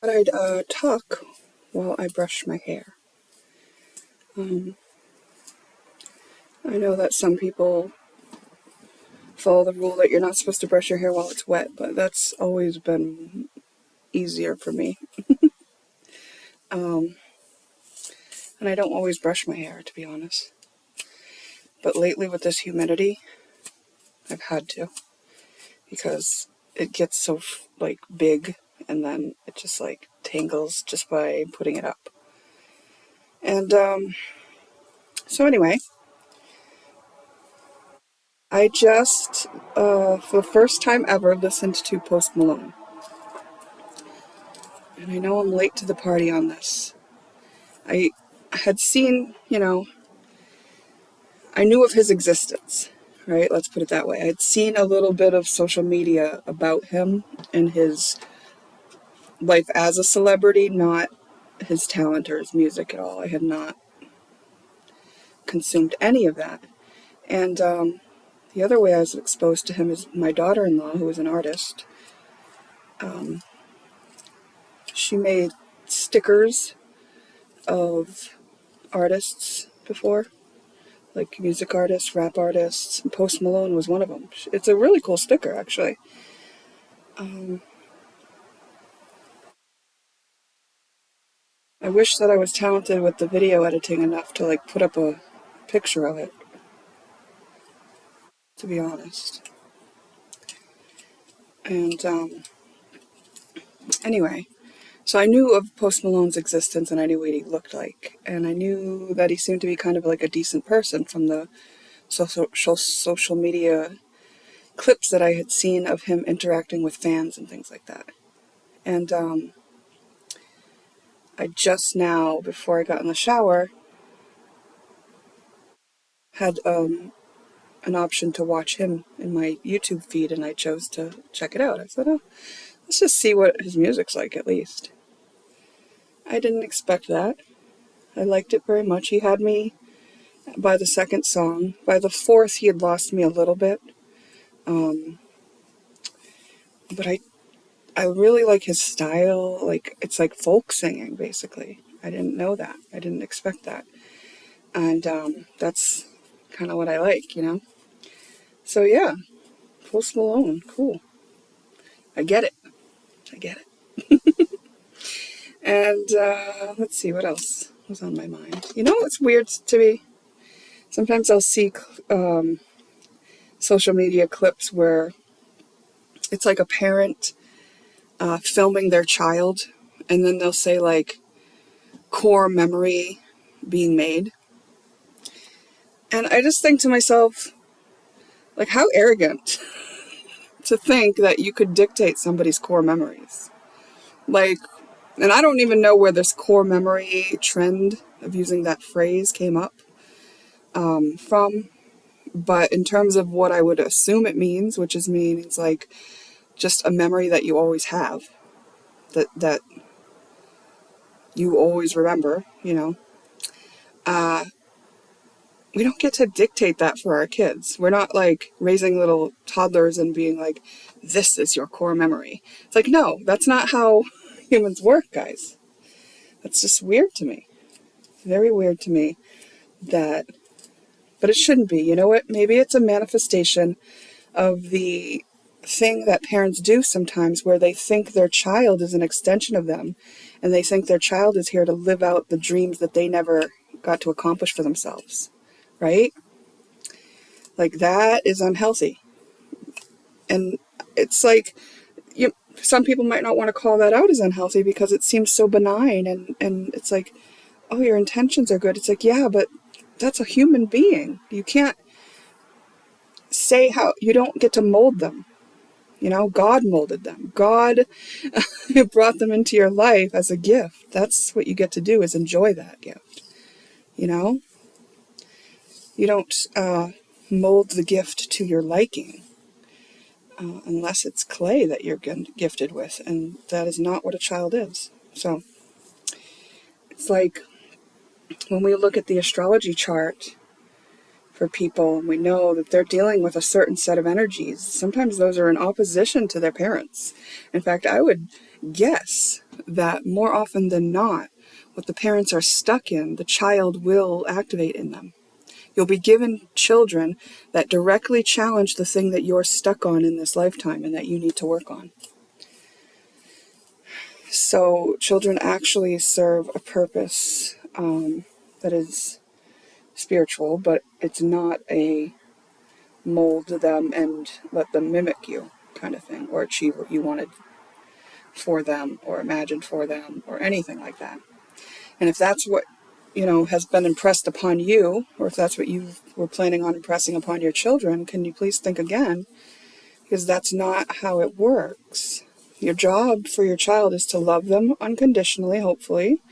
But I'd talk while I brush my hair. I know that some people follow the rule that you're not supposed to brush your hair while it's wet, but that's always been easier for me. And I don't always brush my hair, to be honest. But lately with this humidity, I've had to, because it gets so like big and then it just like tangles just by putting it up. And so anyway, I just for the first time ever listened to Post Malone. And I know I'm late to the party on this. I had seen, I knew of his existence, right? Let's put it that way. I'd seen a little bit of social media about him and his life as a celebrity, not his talent or his music at all. I had not consumed any of that. And the other way I was exposed to him is my daughter-in-law, who is an artist. She made stickers of artists before, like music artists, rap artists. And Post Malone was one of them. It's a really cool sticker, actually. I wish that I was talented with the video editing enough to like put up a picture of it, to be honest. And anyway, so I knew of Post Malone's existence and I knew what he looked like. And I knew that he seemed to be kind of like a decent person from the social media clips that I had seen of him interacting with fans and things like that. And I just now, before I got in the shower, had an option to watch him in my YouTube feed, and I chose to check it out. I said, oh, let's just see what his music's like at least. I didn't expect that. I liked it very much. He had me by the second song. By the fourth, he had lost me a little bit. But I really like his style. Like, it's like folk singing, basically. I didn't know that. I didn't expect that. And that's kind of what I like. So yeah, Post Malone, cool. I get it. I get it. And let's see, what else was on my mind? You know what's weird to me? Sometimes I'll see social media clips where it's like a parent filming their child, and then they'll say like core memory being made. And I just think to myself, like, how arrogant to think that you could dictate somebody's core memories. Like, and I don't even know where this core memory trend of using that phrase came up from. But in terms of what I would assume it means, which means like just a memory that you always have, that you always remember. We don't get to dictate that for our kids. We're not like raising little toddlers and being like, this is your core memory. It's like, no, that's not how humans work, guys. That's just weird to me. Very weird to me that, but it shouldn't be. You know what? Maybe it's a manifestation of the thing that parents do sometimes where they think their child is an extension of them and they think their child is here to live out the dreams that they never got to accomplish for themselves, right? Like, that is unhealthy. And it's like, some people might not want to call that out as unhealthy because it seems so benign, and it's like, oh, your intentions are good. It's like, yeah, but that's a human being. You can't say how, you don't get to mold them. God molded them. God brought them into your life as a gift. That's what you get to do, is enjoy that gift. You don't mold the gift to your liking unless it's clay that you're gifted with, and that is not what a child is. So it's like when we look at the astrology chart for people, and we know that they're dealing with a certain set of energies. Sometimes those are in opposition to their parents. In fact, I would guess that more often than not, what the parents are stuck in, the child will activate in them. You'll be given children that directly challenge the thing that you're stuck on in this lifetime and that you need to work on. So children actually serve a purpose that is spiritual, but it's not a mold them and let them mimic you kind of thing, or achieve what you wanted for them or imagined for them or anything like that. And if that's what has been impressed upon you, or if that's what you were planning on impressing upon your children, can you please think again? Because that's not how it works. Your job for your child is to love them unconditionally, hopefully,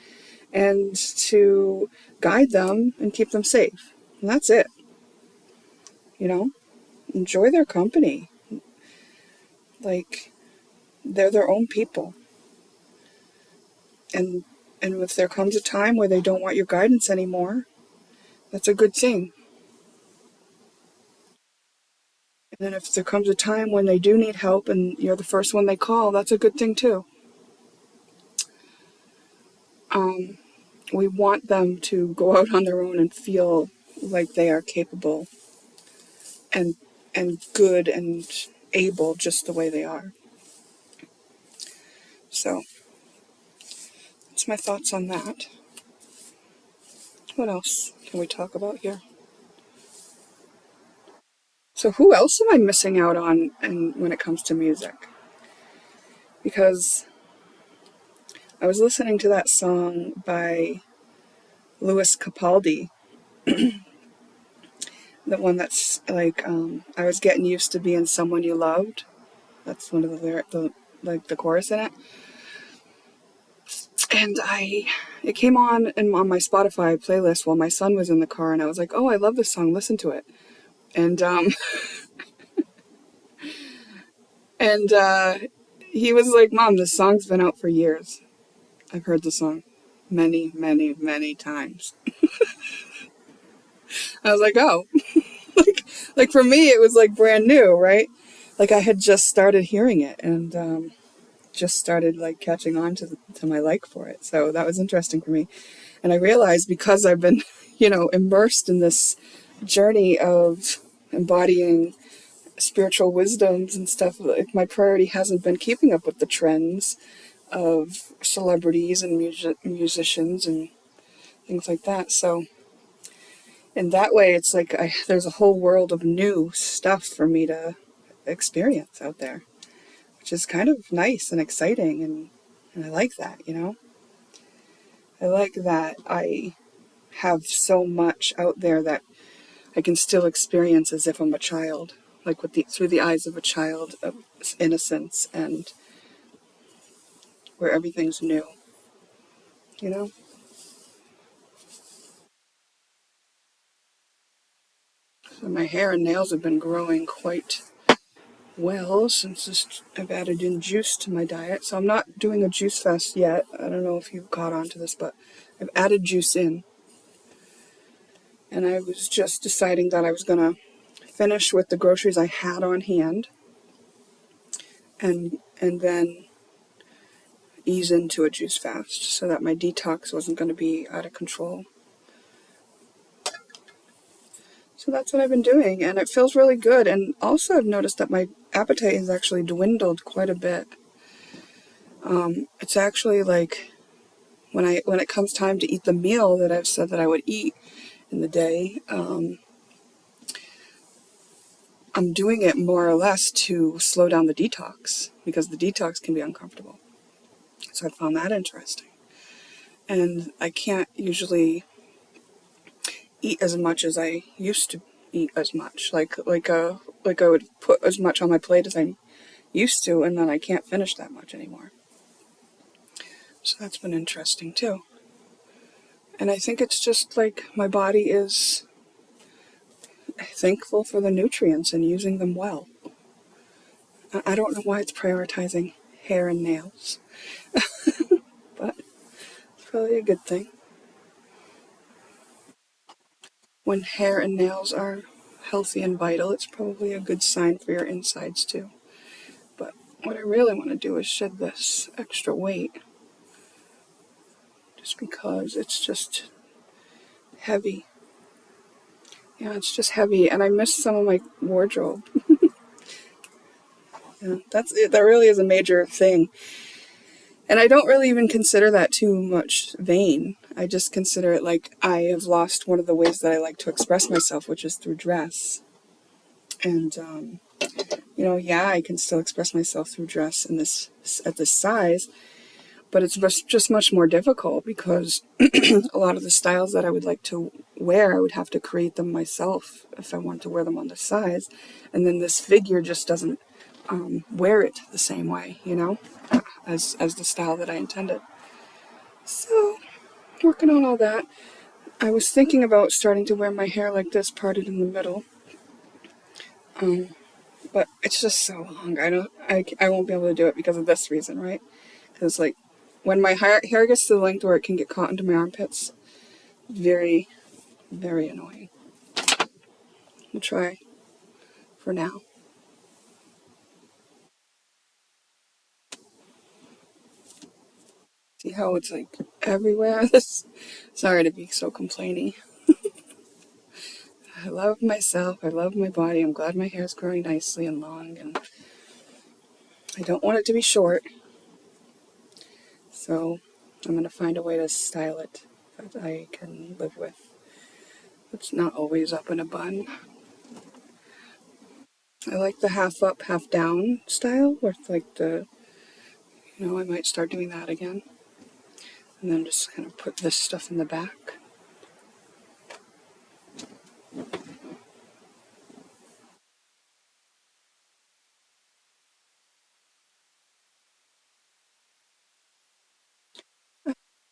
and to guide them and keep them safe. And that's it. Enjoy their company. Like, they're their own people. And if there comes a time where they don't want your guidance anymore, that's a good thing. And then if there comes a time when they do need help and you're the first one they call, that's a good thing too. We want them to go out on their own and feel like they are capable and good and able just the way they are. So that's my thoughts on that. What else can we talk about here? So who else am I missing out on when it comes to music? Because I was listening to that song by Louis Capaldi, the one that's like, I was getting used to being someone you loved. That's one of the lyrics, the chorus in it. And it came on my Spotify playlist while my son was in the car, and I was like, oh, I love this song, listen to it. And he was like, Mom, this song's been out for years. I've heard the song many, many, many times. I was like, oh. like for me, it was like brand new, right? Like I had just started hearing it and just started like catching on to my like for it. So that was interesting for me. And I realized because I've been, immersed in this journey of embodying spiritual wisdoms and stuff, like my priority hasn't been keeping up with the trends of celebrities and musicians and things like that. So in that way, it's like there's a whole world of new stuff for me to experience out there, which is kind of nice and exciting, and I like that, I like that I have so much out there that I can still experience as if I'm a child, like through the eyes of a child of innocence and where everything's new, you know? So my hair and nails have been growing quite well since I've added in juice to my diet. So I'm not doing a juice fast yet. I don't know if you've caught on to this, but I've added juice in. And I was just deciding that I was going to finish with the groceries I had on hand and then ease into a juice fast so that my detox wasn't going to be out of control. So that's what I've been doing, and it feels really good. And also I've noticed that my appetite has actually dwindled quite a bit. It's actually like when it comes time to eat the meal that I've said that I would eat in the day, I'm doing it more or less to slow down the detox because the detox can be uncomfortable. So I found that interesting. And I can't usually eat as much as I used to eat as much. Like I would put as much on my plate as I used to, and then I can't finish that much anymore. So that's been interesting too. And I think it's just like my body is thankful for the nutrients and using them well. I don't know why it's prioritizing hair and nails, but it's probably a good thing. when hair and nails are healthy and vital, it's probably a good sign for your insides too. But what I really want to do is shed this extra weight, just because it's just heavy. Yeah, it's just heavy, and I miss some of my wardrobe. Yeah, that really is a major thing. And I don't really even consider that too much vain. I just consider it like I have lost one of the ways that I like to express myself, which is through dress. And, yeah, I can still express myself through dress at this size, but it's just much more difficult because a lot of the styles that I would like to wear, I would have to create them myself if I wanted to wear them on this size. And then this figure just doesn't wear it the same way, as the style that I intended. So, working on all that. I was thinking about starting to wear my hair like this, parted in the middle. But it's just so long. I won't be able to do it because of this reason, right? Because, like, when my hair gets to the length where it can get caught into my armpits, very, very annoying. I'll try for now. See how it's, like, everywhere? Sorry to be so complainy. I love myself. I love my body. I'm glad my hair is growing nicely and long, and I don't want it to be short. So I'm going to find a way to style it that I can live with. It's not always up in a bun. I like the half up, half down style, where it's like I might start doing that again. And then just kind of put this stuff in the back.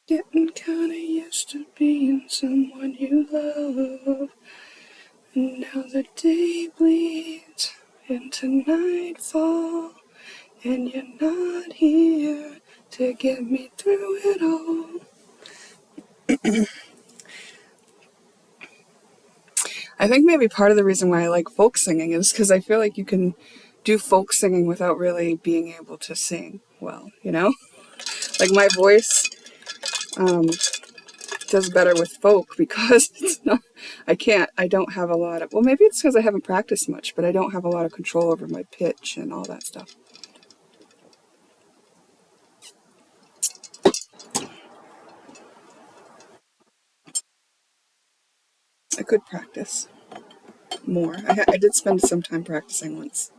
Getting kinda used to being someone you love. And now the day bleeds into nightfall, and you're not here to get me through it all. I think maybe part of the reason why I like folk singing is because I feel like you can do folk singing without really being able to sing well, Like my voice does better with folk because I don't have a lot of, well, maybe it's because I haven't practiced much, but I don't have a lot of control over my pitch and all that stuff. I could practice more. I did spend some time practicing once,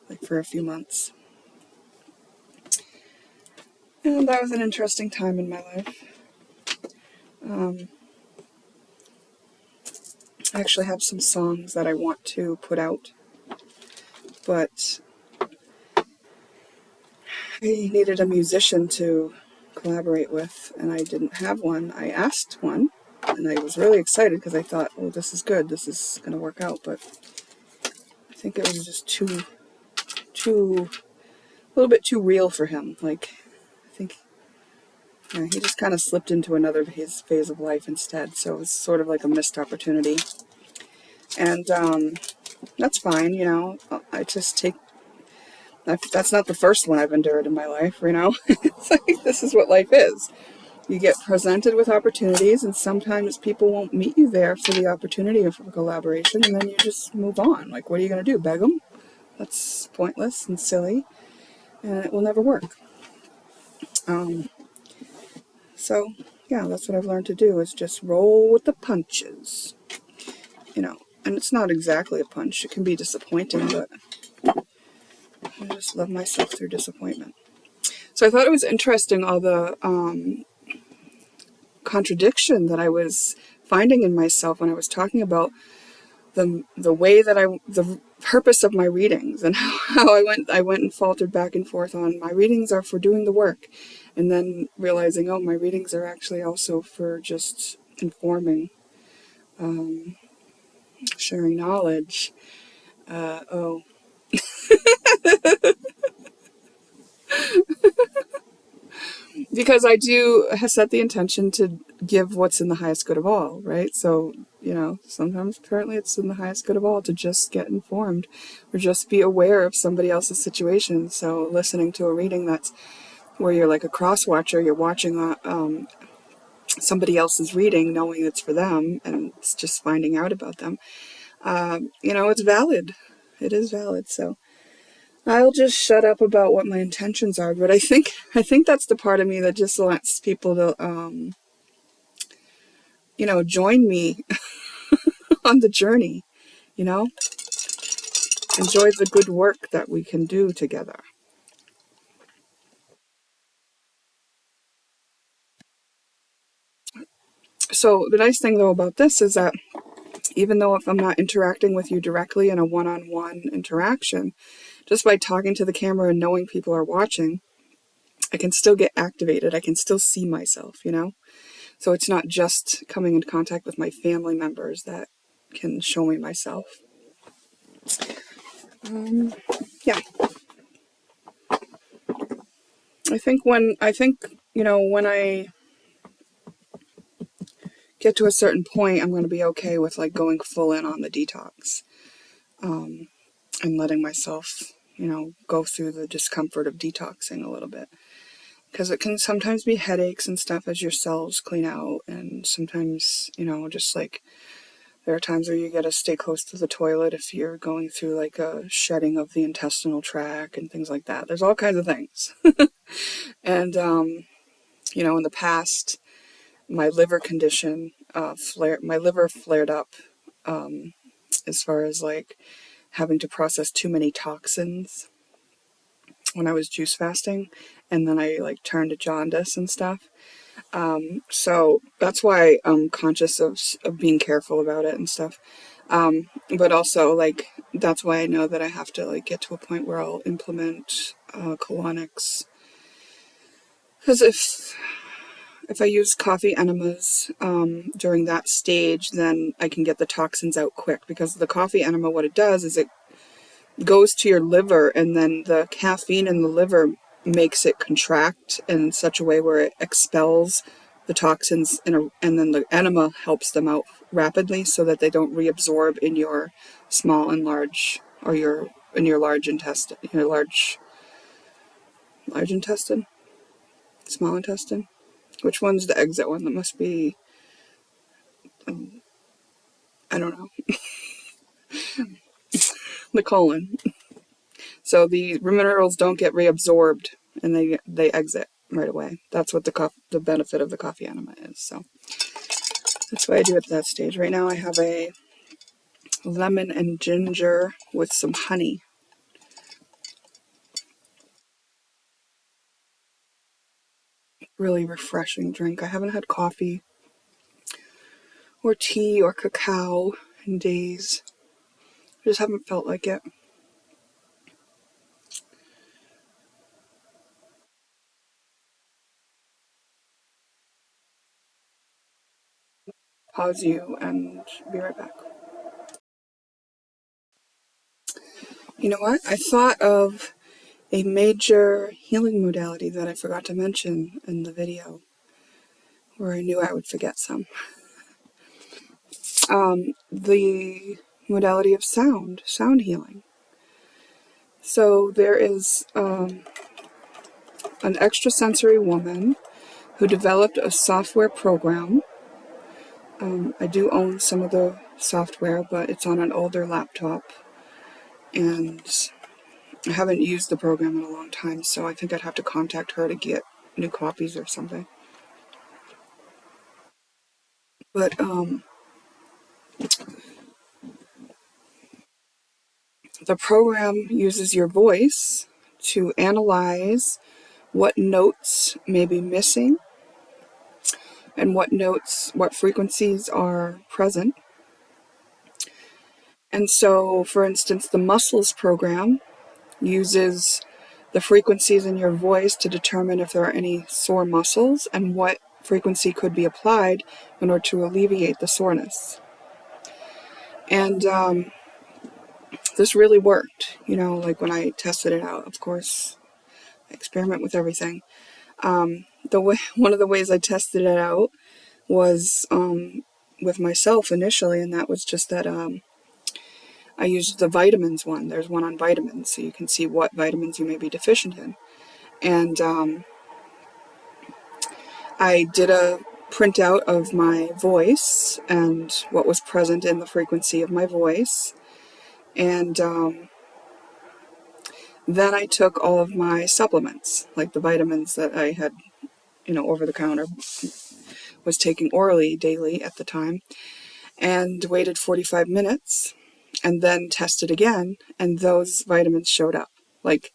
like for a few months. And that was an interesting time in my life. I actually have some songs that I want to put out, but I needed a musician to collaborate with, and I didn't have one. I asked one, and I was really excited because I thought, oh, this is good, this is going to work out, but I think it was just a little bit too real for him. Like, I think he just kind of slipped into another phase of life instead, so it was sort of like a missed opportunity. And that's fine, I just take, that's not the first one I've endured in my life, It's like, this is what life is. You get presented with opportunities, and sometimes people won't meet you there for the opportunity of a collaboration, and then you just move on. Like, what are you going to do, beg them? That's pointless and silly, and it will never work. So, yeah, that's what I've learned to do, is just roll with the punches, And it's not exactly a punch. It can be disappointing, but I just love myself through disappointment. So I thought it was interesting, all the contradiction that I was finding in myself when I was talking about the way that the purpose of my readings, and how I went and faltered back and forth on my readings are for doing the work, and then realizing, oh, my readings are actually also for just informing, sharing knowledge. Because I do set the intention to give what's in the highest good of all, right? So, sometimes apparently it's in the highest good of all to just get informed or just be aware of somebody else's situation. So listening to a reading that's where you're like a cross watcher, you're watching somebody else's reading, knowing it's for them, and it's just finding out about them. It's valid. It is valid. So I'll just shut up about what my intentions are. But I think that's the part of me that just wants people to, join me on the journey. Enjoy the good work that we can do together. So the nice thing though about this is that even though if I'm not interacting with you directly in a one-on-one interaction, just by talking to the camera and knowing people are watching, I can still get activated. I can still see myself, So it's not just coming into contact with my family members that can show me myself. Yeah. When I get to a certain point, I'm going to be okay with like going full in on the detox, and letting myself, go through the discomfort of detoxing a little bit. Because it can sometimes be headaches and stuff as your cells clean out. And sometimes, just like there are times where you got to stay close to the toilet if you're going through like a shedding of the intestinal tract and things like that. There's all kinds of things. And, in the past, my liver condition, my liver flared up, as far as like having to process too many toxins when I was juice fasting. And then I like turned to jaundice and stuff. So that's why I'm conscious of being careful about it and stuff. But also like, that's why I know that I have to like get to a point where I'll implement, colonics. Because if I use coffee enemas, during that stage, then I can get the toxins out quick, because the coffee enema, what it does is it goes to your liver, and then the caffeine in the liver makes it contract in such a way where it expels the toxins and then the enema helps them out rapidly so that they don't reabsorb in your small and large, or in your large intestine, large intestine, small intestine. Which one's the exit one? That must be, I don't know, the colon. So the minerals don't get reabsorbed and they exit right away. That's what the benefit of the coffee enema is. So that's what I do at that stage. Right now I have a lemon and ginger with some honey. Really refreshing drink. I haven't had coffee or tea or cacao in days. I just haven't felt like it. Pause you and be right back. You know what? I thought of a major healing modality that I forgot to mention in the video, where I knew I would forget some. The modality of sound healing. So there is, an extrasensory woman who developed a software program. I do own some of the software, but it's on an older laptop, and I haven't used the program in a long time, so I think I'd have to contact her to get new copies or something. But the program uses your voice to analyze what notes may be missing and what frequencies are present. And so, for instance, the muscles program uses the frequencies in your voice to determine if there are any sore muscles and what frequency could be applied in order to alleviate the soreness. And this really worked, like when I tested it out. Of course, I experiment with everything. One of the ways I tested it out was with myself initially, and that was just that I used the vitamins one. There's one on vitamins, so you can see what vitamins you may be deficient in. And I did a printout of my voice and what was present in the frequency of my voice. And then I took all of my supplements, like the vitamins that I had, over the counter, was taking orally daily at the time, and waited 45 minutes and then tested again, and those vitamins showed up. Like,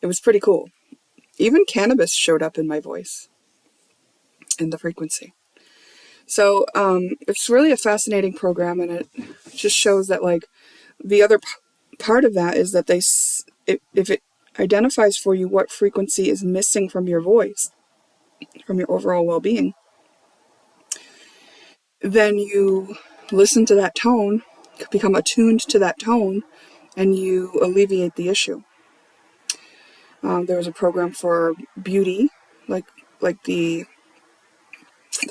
it was pretty cool. Even cannabis showed up in my voice, in the frequency. So it's really a fascinating program, and it just shows that, like, the other part of that is that if it identifies for you what frequency is missing from your voice, from your overall well-being, then you listen to that tone, become attuned to that tone, and you alleviate the issue. There was a program for beauty, like the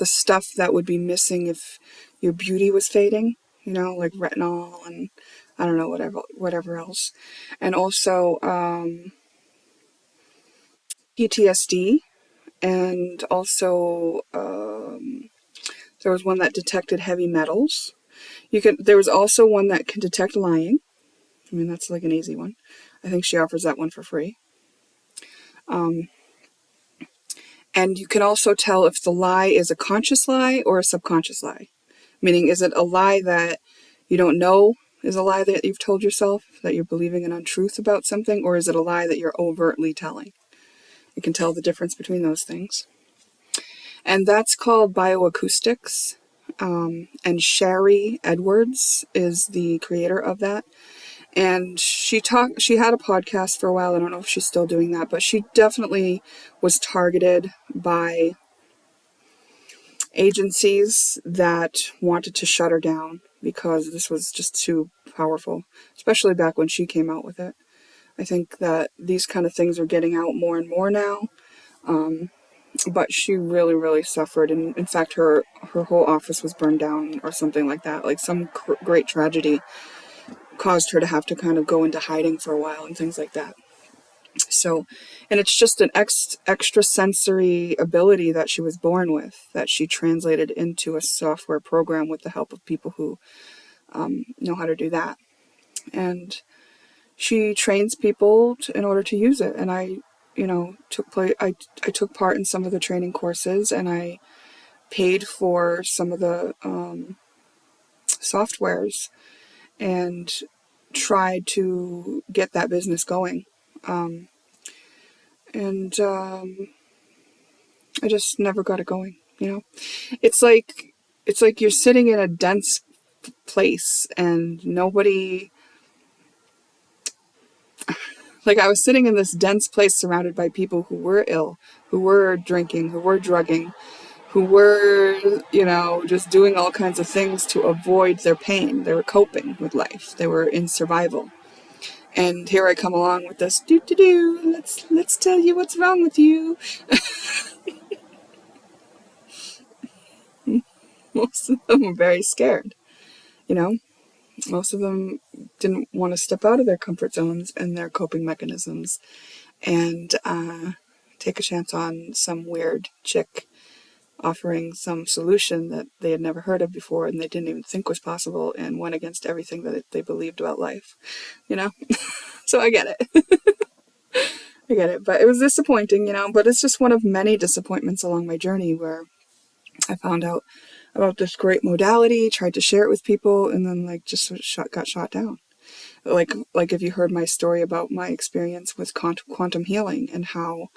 stuff that would be missing if your beauty was fading, like retinol and I don't know, whatever else. And also PTSD, and also there was one that detected heavy metals. There was also one that can detect lying. I mean, that's like an easy one. I think she offers that one for free. And you can also tell if the lie is a conscious lie or a subconscious lie. Meaning, is it a lie that you don't know is a lie that you've told yourself, that you're believing an untruth about something, or is it a lie that you're overtly telling? You can tell the difference between those things. And that's called bioacoustics. And Sherry Edwards is the creator of that. And she had a podcast for a while. I don't know if she's still doing that, but she definitely was targeted by agencies that wanted to shut her down because this was just too powerful, especially back when she came out with it. I think that these kind of things are getting out more and more now. But she really, really suffered. And in fact, her whole office was burned down or something like that. Like some great tragedy caused her to have to kind of go into hiding for a while and things like that. So, and it's just an extra sensory ability that she was born with, that she translated into a software program with the help of people who know how to do that. And she trains people in order to use it. And I took part in some of the training courses, and I paid for some of the softwares and tried to get that business going. And I just never got it going, It's like you're sitting in a dense place and nobody... Like, I was sitting in this dense place surrounded by people who were ill, who were drinking, who were drugging, who were, just doing all kinds of things to avoid their pain. They were coping with life. They were in survival. And here I come along with this, let's tell you what's wrong with you. Most of them were very scared, Most of them didn't want to step out of their comfort zones and their coping mechanisms and take a chance on some weird chick offering some solution that they had never heard of before and they didn't even think was possible, and went against everything that they believed about life, So I get it. I get it. But it was disappointing, but it's just one of many disappointments along my journey where I found out about this great modality, tried to share it with people, and then got shot down. Like if you heard my story about my experience with quantum healing and how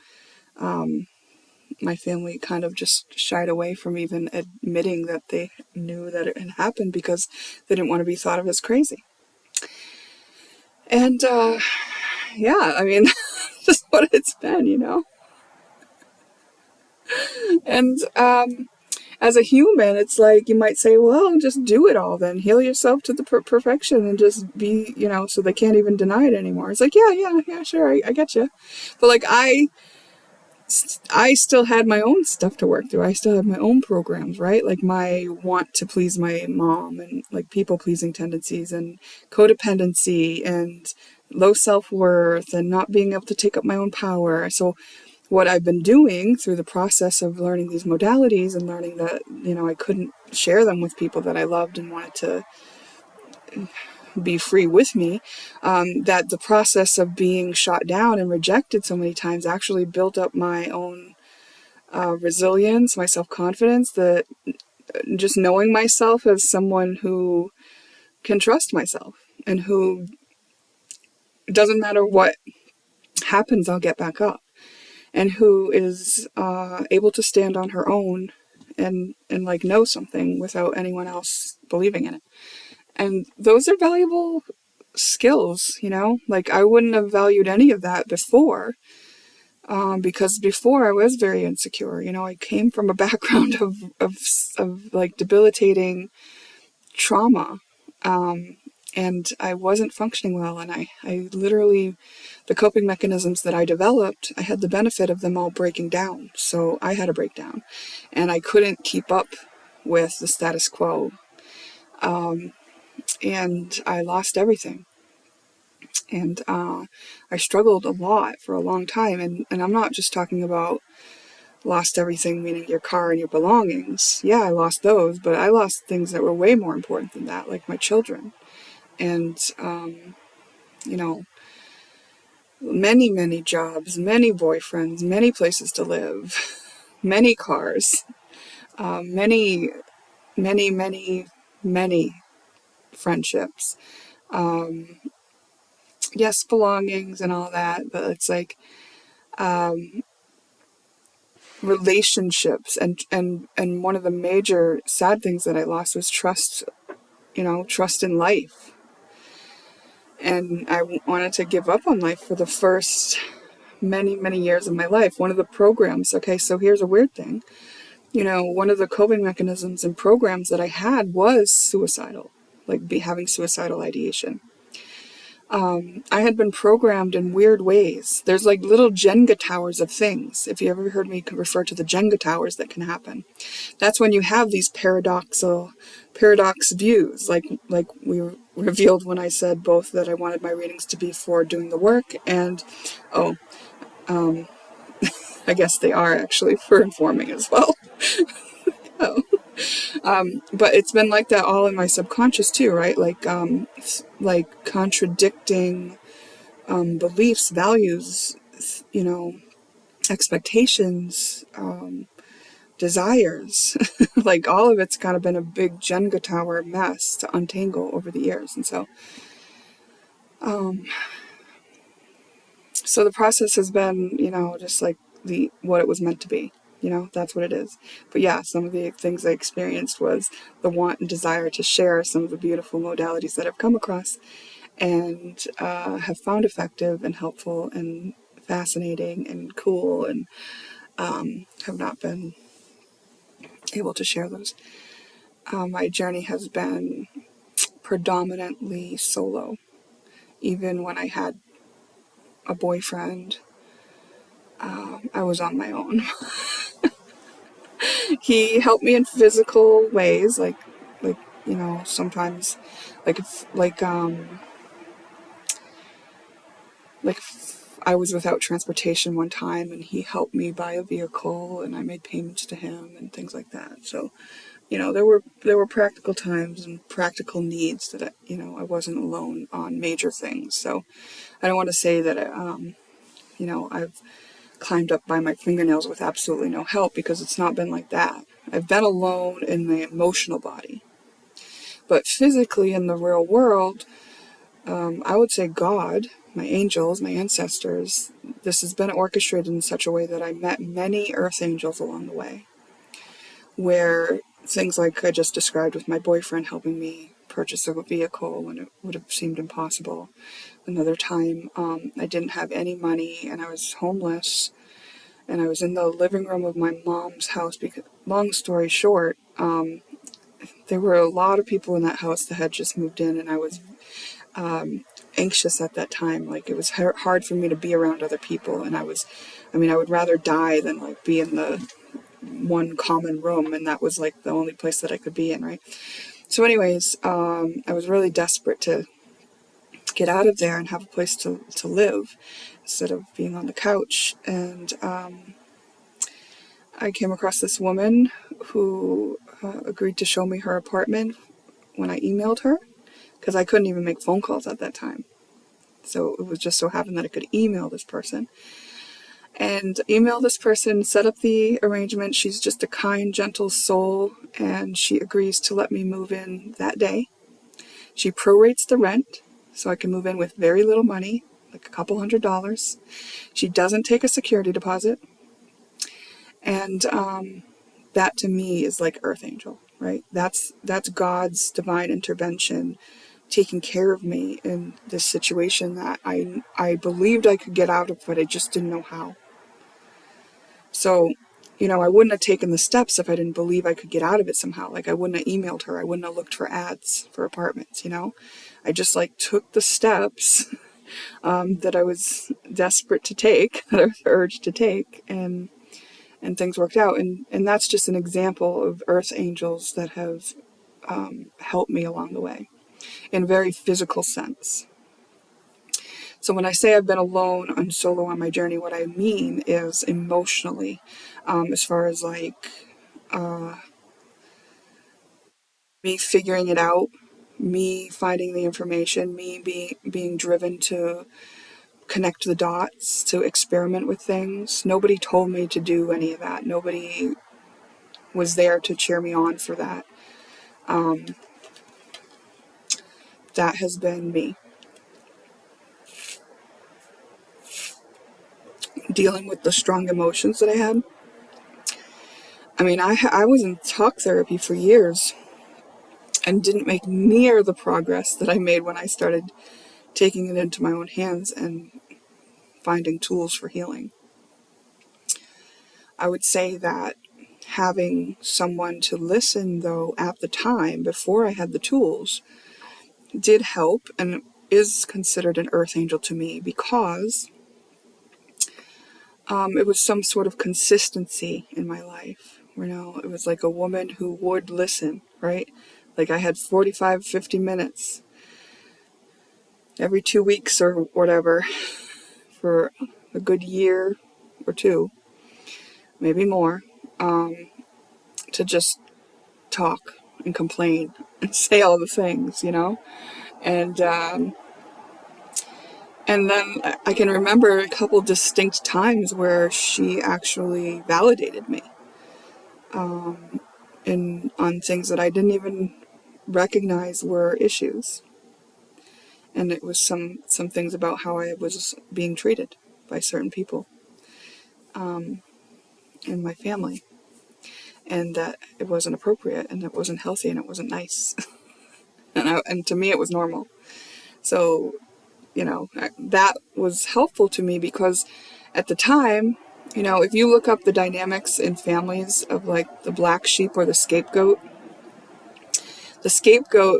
my family kind of just shied away from even admitting that they knew that it had happened because they didn't want to be thought of as crazy. And yeah, I mean, just what it's been, And as a human, it's like you might say, well, just do it all then. Heal yourself to the perfection and just be, so they can't even deny it anymore. It's like, yeah, sure, I get you. But I still had my own stuff to work through. I still had my own programs, right? Like my want to please my mom and like people pleasing tendencies and codependency and low self-worth and not being able to take up my own power. So what I've been doing through the process of learning these modalities and learning that, I couldn't share them with people that I loved and wanted to be free with me, that the process of being shot down and rejected so many times actually built up my own resilience, my self-confidence, that just knowing myself as someone who can trust myself and who doesn't matter what happens, I'll get back up, and who is able to stand on her own and like know something without anyone else believing in it. And those are valuable skills, like I wouldn't have valued any of that before, because before I was very insecure. I came from a background of like debilitating trauma, and I wasn't functioning well, and I literally, the coping mechanisms that I developed, I had the benefit of them all breaking down. So I had a breakdown, and I couldn't keep up with the status quo, and I lost everything. And I struggled a lot for a long time, and I'm not just talking about lost everything, meaning your car and your belongings. Yeah, I lost those, but I lost things that were way more important than that, like my children. And, many, many jobs, many boyfriends, many places to live, many cars, many, many, many, many friendships. Yes, belongings and all that, but it's like relationships, and one of the major sad things that I lost was trust, trust in life. And I wanted to give up on life for the first many, many years of my life. One of the programs, okay, so here's a weird thing. One of the coping mechanisms and programs that I had was suicidal, like having suicidal ideation. I had been programmed in weird ways. There's like little Jenga towers of things. If you ever heard me refer to the Jenga towers that can happen, that's when you have these paradox views, like we revealed when I said both that I wanted my readings to be for doing the work and, I guess they are actually for informing as well. Oh. But it's been like that all in my subconscious too, right? Like contradicting beliefs, values, expectations, desires. Like all of it's kind of been a big Jenga tower mess to untangle over the years. And so the process has been, just like what it was meant to be. That's what it is. But yeah, some of the things I experienced was the want and desire to share some of the beautiful modalities that I've come across and have found effective and helpful and fascinating and cool, and have not been able to share those. My journey has been predominantly solo. Even when I had a boyfriend, I was on my own. He helped me in physical ways, like sometimes, like if I was without transportation one time, and he helped me buy a vehicle, and I made payments to him and things like that. So, there were practical times and practical needs that I wasn't alone on major things. So, I don't want to say that I've climbed up by my fingernails with absolutely no help, because it's not been like that. I've been alone in the emotional body, but physically in the real world, I would say God, my angels, my ancestors, this has been orchestrated in such a way that I met many earth angels along the way, where things like I just described with my boyfriend helping me purchase a vehicle when it would have seemed impossible. Another time, I didn't have any money and I was homeless, and I was in the living room of my mom's house because, long story short, there were a lot of people in that house that had just moved in, and I was anxious at that time. Like, it was hard for me to be around other people, and I would rather die than like be in the one common room, and that was like the only place that I could be in, right? So anyways, I was really desperate to get out of there and have a place to live instead of being on the couch. And I came across this woman who agreed to show me her apartment when I emailed her, because I couldn't even make phone calls at that time. So it was just so happened that I could email this person. And email this person, set up the arrangement. She's just a kind, gentle soul, and she agrees to let me move in that day. She prorates the rent, so I can move in with very little money, like a couple $100s. She doesn't take a security deposit. And that to me is like Earth Angel, right? That's God's divine intervention, taking care of me in this situation that I believed I could get out of, but I just didn't know how. So, I wouldn't have taken the steps if I didn't believe I could get out of it somehow. Like, I wouldn't have emailed her. I wouldn't have looked for ads for apartments, I just took the steps that I was desperate to take, that I was urged to take, and things worked out. And that's just an example of Earth Angels that have helped me along the way in a very physical sense. So when I say I've been alone and solo on my journey, what I mean is emotionally, as far as me figuring it out, me finding the information, me being driven to connect the dots, to experiment with things. Nobody told me to do any of that. Nobody was there to cheer me on for that. That has been me. Dealing with the strong emotions that I had. I was in talk therapy for years and didn't make near the progress that I made when I started taking it into my own hands and finding tools for healing. I would say that having someone to listen, though, at the time, before I had the tools, did help and is considered an Earth Angel to me, because it was some sort of consistency in my life. It was like a woman who would listen, right? Like, I had 45, 50 minutes every 2 weeks or whatever for a good year or two, maybe more, to just talk and complain and say all the things, and then I can remember a couple distinct times where she actually validated me on things that I didn't even recognize were issues. And it was some things about how I was being treated by certain people in my family, and that it wasn't appropriate, and it wasn't healthy, and it wasn't nice. and to me it was normal. So, that was helpful to me, because at the time, if you look up the dynamics in families of like the black sheep or the scapegoat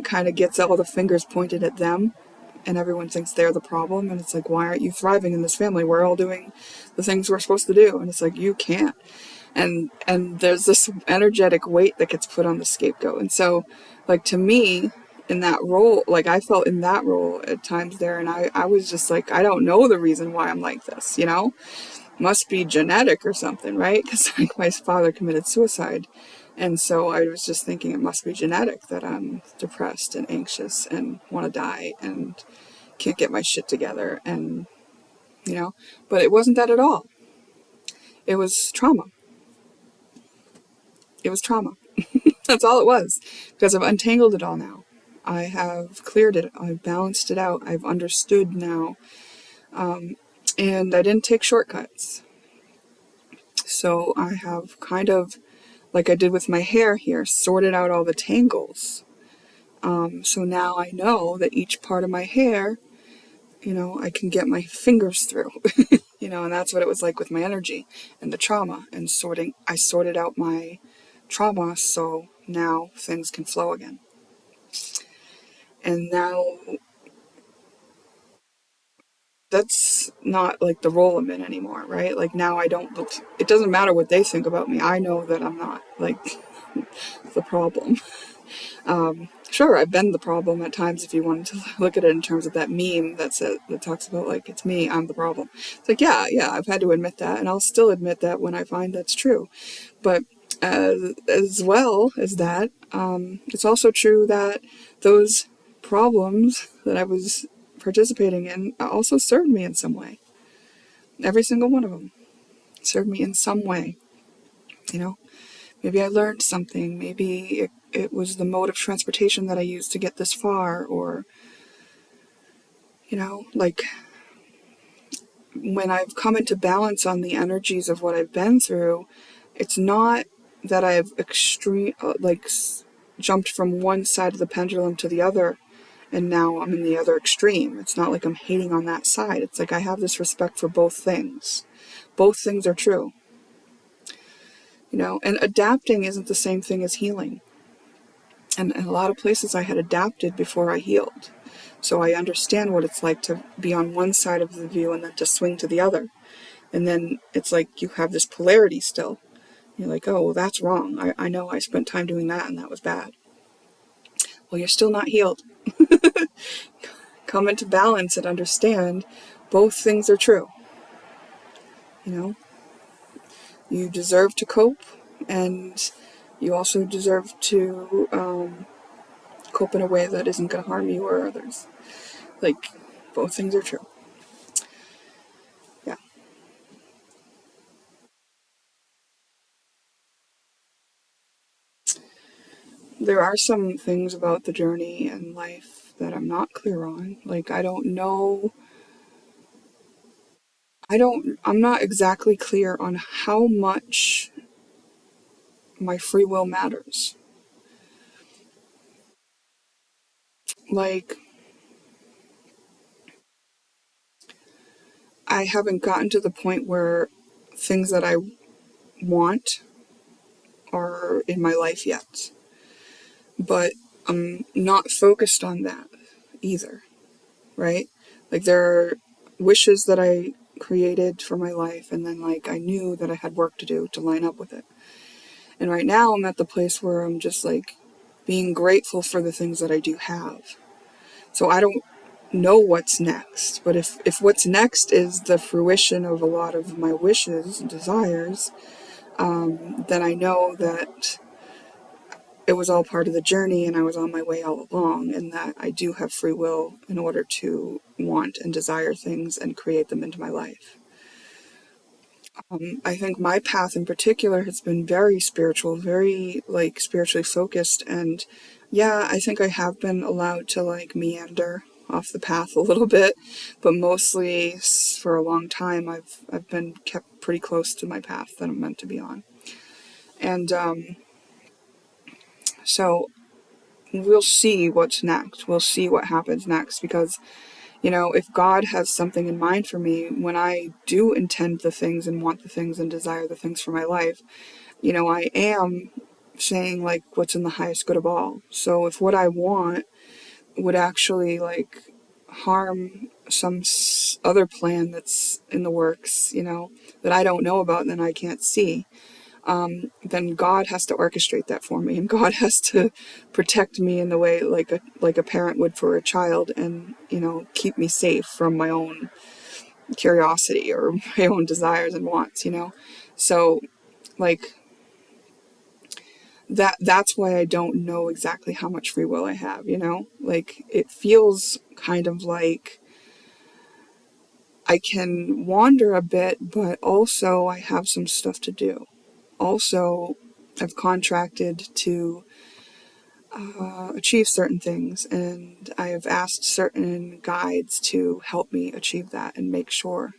kind of gets all the fingers pointed at them, and everyone thinks they're the problem. And it's like, why aren't you thriving in this family? We're all doing the things we're supposed to do. And it's like, you can't. And there's this energetic weight that gets put on the scapegoat. And so, like, to me, in that role, like, I felt in that role at times there, and I was just like, I don't know the reason why I'm like this, must be genetic or something, right? Because like, my father committed suicide, and so I was just thinking it must be genetic that I'm depressed and anxious and want to die and can't get my shit together, and but it wasn't that at all. It was trauma. It was trauma. That's all it was, because I've untangled it all now. I have cleared it. I've balanced it out. I've understood now. And I didn't take shortcuts. So I have kind of, like I did with my hair here, sorted out all the tangles. So now I know that each part of my hair, I can get my fingers through, and that's what it was like with my energy and the trauma and sorting. I sorted out my trauma, so now things can flow again. And now that's not like the role I'm in anymore, right? Like now I don't look, it doesn't matter what they think about me. I know that I'm not like the problem. Sure, I've been the problem at times if you wanted to look at it in terms of that meme that talks about like it's me, I'm the problem. It's like yeah, I've had to admit that, and I'll still admit that when I find that's true. But as well as that, it's also true that those problems that I was participating in also served me in some way. Every single one of them served me in some way. You know, maybe I learned something. Maybe it was the mode of transportation that I used to get this far, or like when I've come into balance on the energies of what I've been through, it's not that I've jumped from one side of the pendulum to the other and now I'm in the other extreme. It's not like I'm hating on that side. It's like I have this respect for both things. Both things are true. And adapting isn't the same thing as healing. And in a lot of places I had adapted before I healed. So I understand what it's like to be on one side of the view and then to swing to the other. And then it's like you have this polarity still. You're like, oh, well, that's wrong. I know I spent time doing that and that was bad. Well, you're still not healed. Come into balance and understand both things are true. You know, you deserve to cope, and you also deserve to cope in a way that isn't going to harm you or others. Like, both things are true. Yeah. There are some things about the journey and life that I'm not clear on. Like, I don't know. I'm not exactly clear on how much my free will matters. Like, I haven't gotten to the point where things that I want are in my life yet. But I'm not focused on that either, right? Like, there are wishes that I created for my life, and then, like, I knew that I had work to do to line up with it. And right now, I'm at the place where I'm just, like, being grateful for the things that I do have. So I don't know what's next, but if what's next is the fruition of a lot of my wishes and desires, then I know that it was all part of the journey and I was on my way all along, and that I do have free will in order to want and desire things and create them into my life. I think my path in particular has been very spiritual, very like spiritually focused, and yeah, I think I have been allowed to like meander off the path a little bit, but mostly for a long time I've been kept pretty close to my path that I'm meant to be on. And so we'll see what's next. We'll see what happens next, because if God has something in mind for me, when I do intend the things and want the things and desire the things for my life, I am saying like what's in the highest good of all. So if what I want would actually like harm some other plan that's in the works, that I don't know about and that I can't see, then God has to orchestrate that for me, and God has to protect me in the way like a parent would for a child, and keep me safe from my own curiosity or my own desires and wants. So like that's why I don't know exactly how much free will I have. Like it feels kind of like I can wander a bit, but also I have some stuff to do. Also, I've contracted to achieve certain things, and I have asked certain guides to help me achieve that and make sure.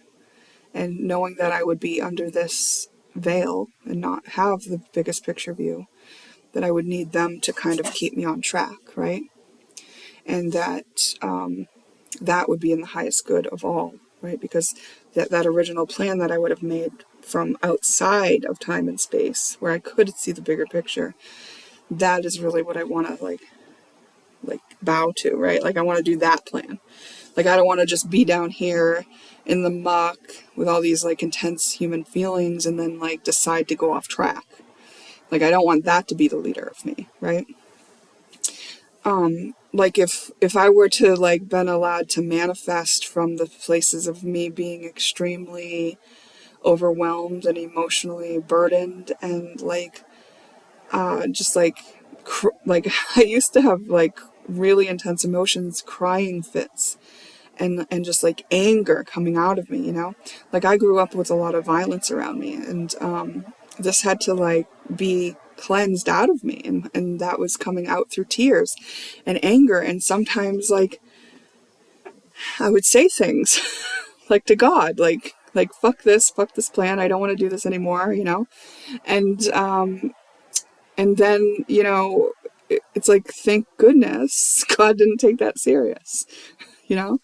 And knowing that I would be under this veil and not have the biggest picture view, that I would need them to kind of keep me on track, right? And that would be in the highest good of all, right? Because that original plan that I would have made from outside of time and space, where I could see the bigger picture, that is really what I want to like bow to, right? Like I want to do that plan. Like, I don't want to just be down here in the muck with all these like intense human feelings and then like decide to go off track. Like, I don't want that to be the leader of me, right? Like if I were to like been allowed to manifest from the places of me being extremely overwhelmed and emotionally burdened and like just like like I used to have like really intense emotions, crying fits, and just like anger coming out of me, you know? Like, I grew up with a lot of violence around me, and this had to like be cleansed out of me, and that was coming out through tears and anger, and sometimes like I would say things like to God, like fuck this plan, I don't want to do this anymore, you know? And then, you know, it's like, thank goodness God didn't take that serious, you know?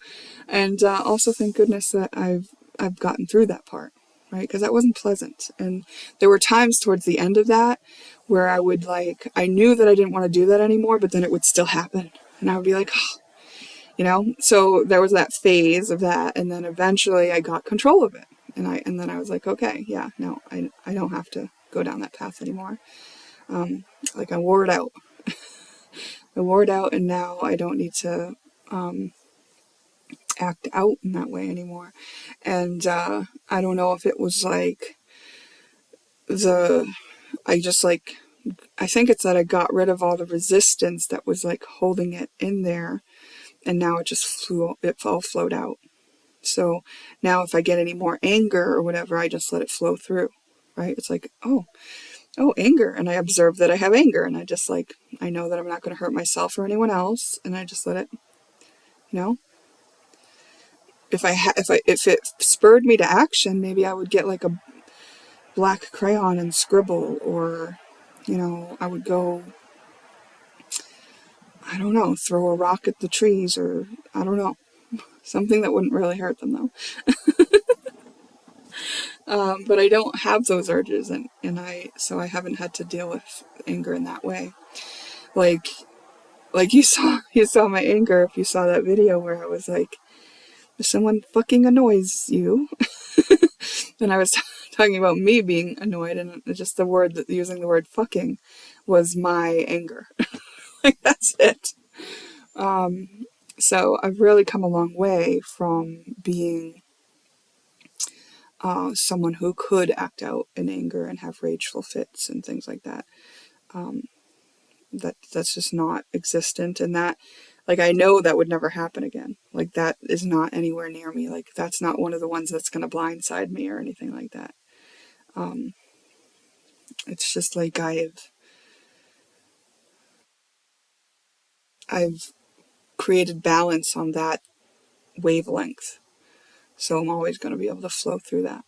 And also thank goodness that I've gotten through that part, right? Because that wasn't pleasant. And there were times towards the end of that where I would like, I knew that I didn't want to do that anymore, but then it would still happen. And I would be like, oh, you know? So there was that phase of that. And then eventually I got control of it. And then I was like, okay, yeah, no, I don't have to go down that path anymore. Like, I wore it out. I wore it out, and now I don't need to act out in that way anymore. And I don't know if it was like I just like, I think it's that I got rid of all the resistance that was like holding it in there, and now it all flowed out. So now if I get any more anger or whatever, I just let it flow through, right? It's like, oh, anger. And I observe that I have anger, and I just like, I know that I'm not going to hurt myself or anyone else, and I just let it, you know? If it spurred me to action, maybe I would get like a black crayon and scribble, or, you know, I would go, I don't know, throw a rock at the trees, or I don't know, something that wouldn't really hurt them though. But I don't have those urges, so I haven't had to deal with anger in that way. Like, you saw my anger if you saw that video where I was like, if someone fucking annoys you, and I was talking about me being annoyed, and just using the word fucking was my anger. Like, that's it. So I've really come a long way from being someone who could act out in anger and have rageful fits and things like that. That's just not existent, and that, like, I know that would never happen again. Like, that is not anywhere near me. Like, that's not one of the ones that's going to blindside me or anything like that. It's just like I've created balance on that wavelength, so I'm always going to be able to flow through that.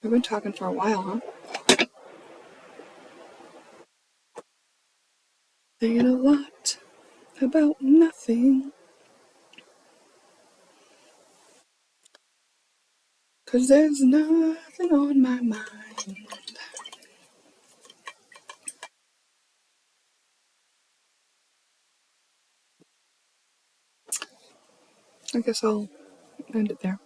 We've been talking for a while, huh? Saying a lot about nothing, 'cause there's nothing on my mind. I guess I'll end it there.